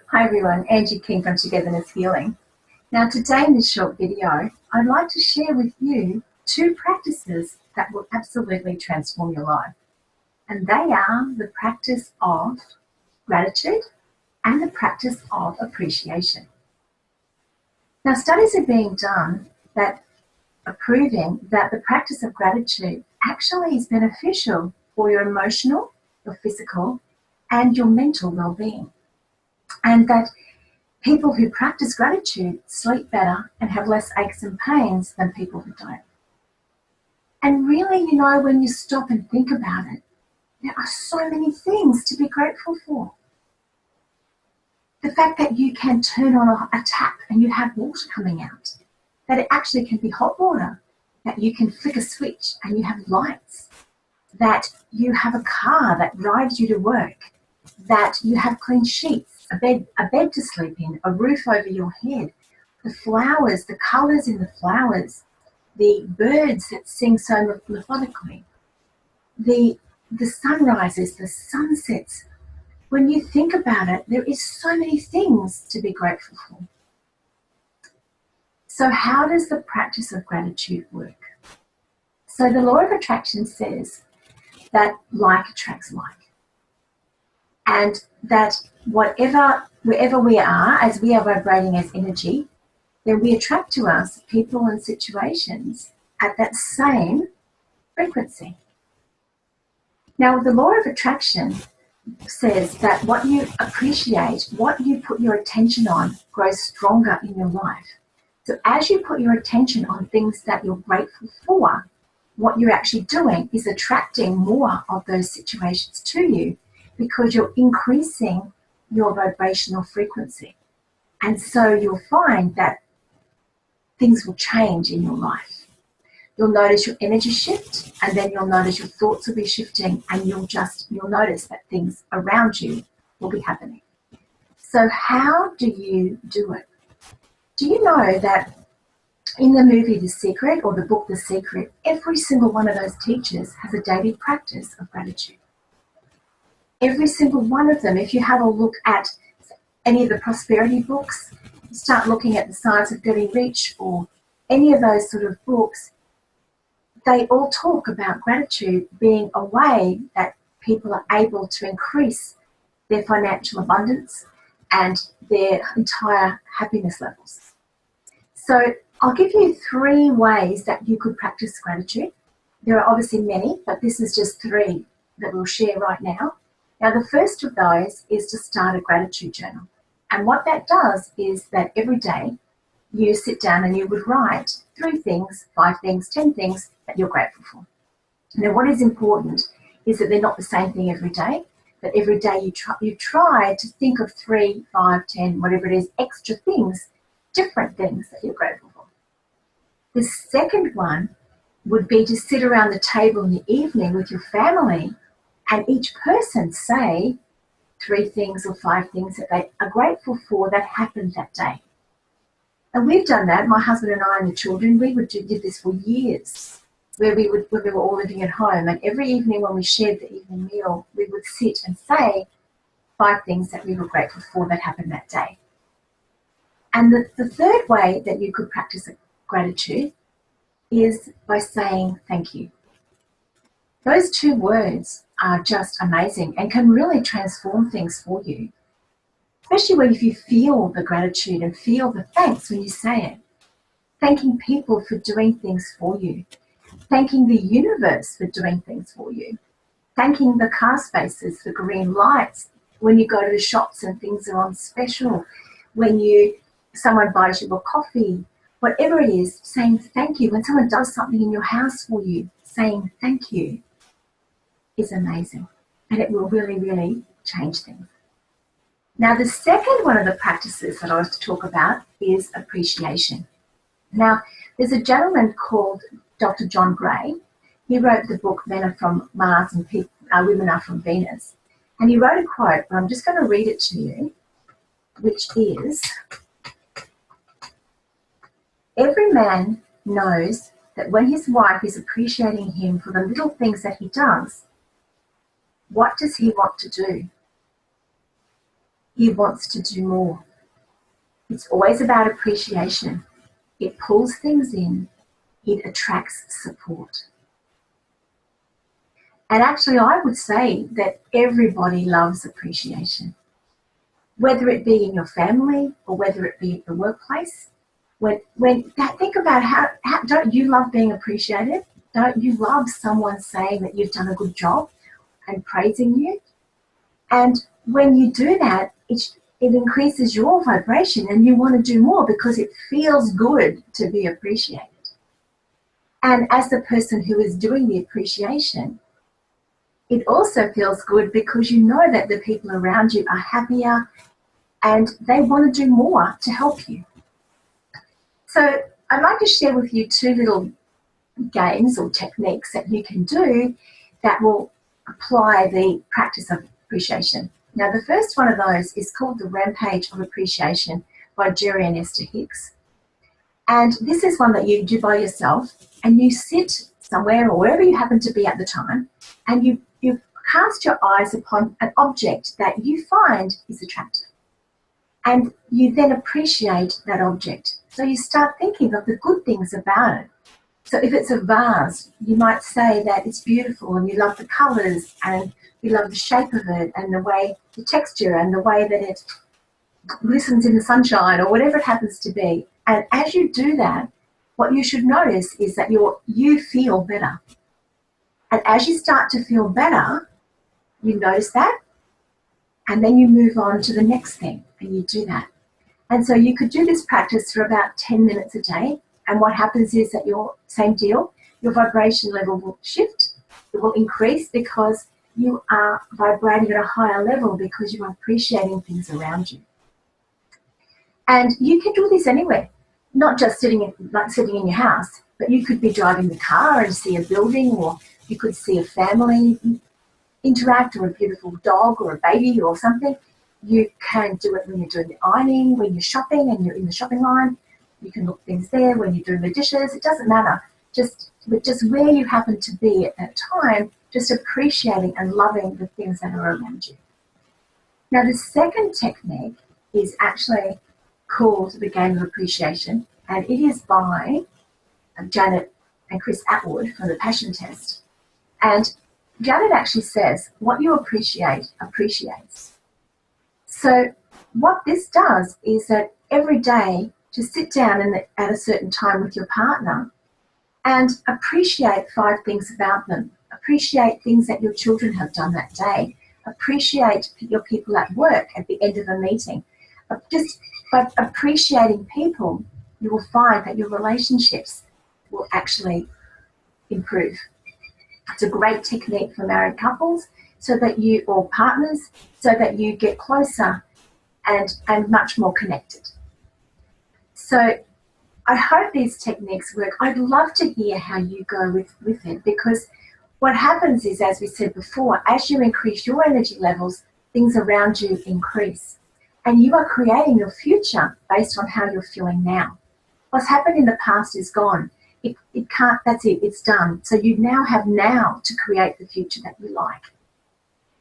Hi everyone, Angie King from Togetherness Healing. Now today in this short video, I'd like to share with you two practices that will absolutely transform your life. And they are the practice of gratitude and the practice of appreciation. Now studies are being done that are proving that the practice of gratitude actually is beneficial for your emotional, your physical, and your mental well-being. And that people who practice gratitude sleep better and have less aches and pains than people who don't. And really, when you stop and think about it, there are so many things to be grateful for. The fact that you can turn on a tap and you have water coming out, that it actually can be hot water, that you can flick a switch and you have lights, that you have a car that drives you to work, that you have clean sheets, a bed to sleep in, a roof over your head, the flowers, the colours in the flowers, the birds that sing so methodically, the sunrises, the sunsets. When you think about it, there is so many things to be grateful for. So how does the practice of gratitude work? So the law of attraction says that like attracts like. And that wherever we are, as we are vibrating as energy, then we attract to us people and situations at that same frequency. Now, the law of attraction says that what you appreciate, what you put your attention on, grows stronger in your life. So as you put your attention on things that you're grateful for, what you're actually doing is attracting more of those situations to you, because you're increasing your vibrational frequency. And so you'll find that things will change in your life. You'll notice your energy shift, and then you'll notice your thoughts will be shifting, and you'll notice that things around you will be happening. So how do you do it? Do you know that in the movie The Secret, or the book The Secret, every single one of those teachers has a daily practice of gratitude? Every single one of them. If you have a look at any of the prosperity books, start looking at The Science of Getting Rich, or any of those sort of books, they all talk about gratitude being a way that people are able to increase their financial abundance and their entire happiness levels. So I'll give you 3 ways that you could practice gratitude. There are obviously many, but this is just 3 that we'll share right now. Now, the first of those is to start a gratitude journal. And what that does is that every day you sit down and you would write 3 things, 5 things, 10 things that you're grateful for. Now, what is important is that they're not the same thing every day, but every day you try to think of 3, 5, 10, whatever it is, extra things, different things that you're grateful for. The second one would be to sit around the table in the evening with your family and each person say 3 things or 5 things that they are grateful for that happened that day. And we've done that, my husband and I and the children, we did this for years, when we were all living at home. And every evening when we shared the evening meal, we would sit and say 5 things that we were grateful for that happened that day. And the third way that you could practice gratitude is by saying thank you. Those 2 words are just amazing and can really transform things for you, especially if you feel the gratitude and feel the thanks when you say it. Thanking people for doing things for you, thanking the universe for doing things for you, thanking the car spaces, the green lights, when you go to the shops and things are on special, when someone buys you a coffee, whatever it is, saying thank you. When someone does something in your house for you, saying thank you is amazing, and it will really, really change things. Now, the second one of the practices that I was to talk about is appreciation. Now, there's a gentleman called Dr. John Gray. He wrote the book Men Are From Mars and Women Are From Venus. And he wrote a quote, but I'm just going to read it to you, which is, "Every man knows that when his wife is appreciating him for the little things that he does, what does he want to do? he wants to do more. It's always about appreciation. It pulls things in. It attracts support. And actually, I would say that everybody loves appreciation, whether it be in your family or whether it be at the workplace. Think about how don't you love being appreciated? Don't you love someone saying that you've done a good job and praising you? And when you do that, it increases your vibration and you want to do more because it feels good to be appreciated. And as the person who is doing the appreciation, it also feels good because you know that the people around you are happier and they want to do more to help you. So I'd like to share with you 2 little games or techniques that you can do that will apply the practice of appreciation. Now, the first one of those is called the Rampage of Appreciation by Jerry and Esther Hicks. And this is one that you do by yourself, and you sit somewhere or wherever you happen to be at the time, and you cast your eyes upon an object that you find is attractive. And you then appreciate that object. So you start thinking of the good things about it. So if it's a vase, you might say that it's beautiful and you love the colours and you love the shape of it and the way, the texture and the way that it glistens in the sunshine or whatever it happens to be. And as you do that, what you should notice is that you feel better. And as you start to feel better, you notice that, and then you move on to the next thing and you do that. And so you could do this practice for about 10 minutes a day. And what happens is that your vibration level will shift. It will increase because you are vibrating at a higher level because you are appreciating things around you. And you can do this anywhere, not just sitting in your house, but you could be driving the car and see a building, or you could see a family interact, or a beautiful dog or a baby or something. You can do it when you're doing the ironing, when you're shopping and you're in the shopping line. You can look things there when you're doing the dishes. It doesn't matter. Just where you happen to be at that time, just appreciating and loving the things that are around you. Now, the second technique is actually called the Game of Appreciation, and it is by Janet and Chris Atwood from the Passion Test. And Janet actually says, what you appreciate appreciates. So what this does is that every day, to sit down at a certain time with your partner and appreciate 5 things about them. Appreciate things that your children have done that day. Appreciate your people at work at the end of a meeting. Just by appreciating people, you will find that your relationships will actually improve. It's a great technique for married couples or partners, so that you get closer and much more connected. So I hope these techniques work. I'd love to hear how you go with it, because what happens is, as we said before, as you increase your energy levels, things around you increase. And you are creating your future based on how you're feeling now. What's happened in the past is gone. It can't, that's it, it's done. So you now have now to create the future that you like.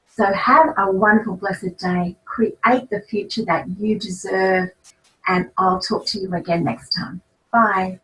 So have a wonderful, blessed day. Create the future that you deserve. And I'll talk to you again next time. Bye.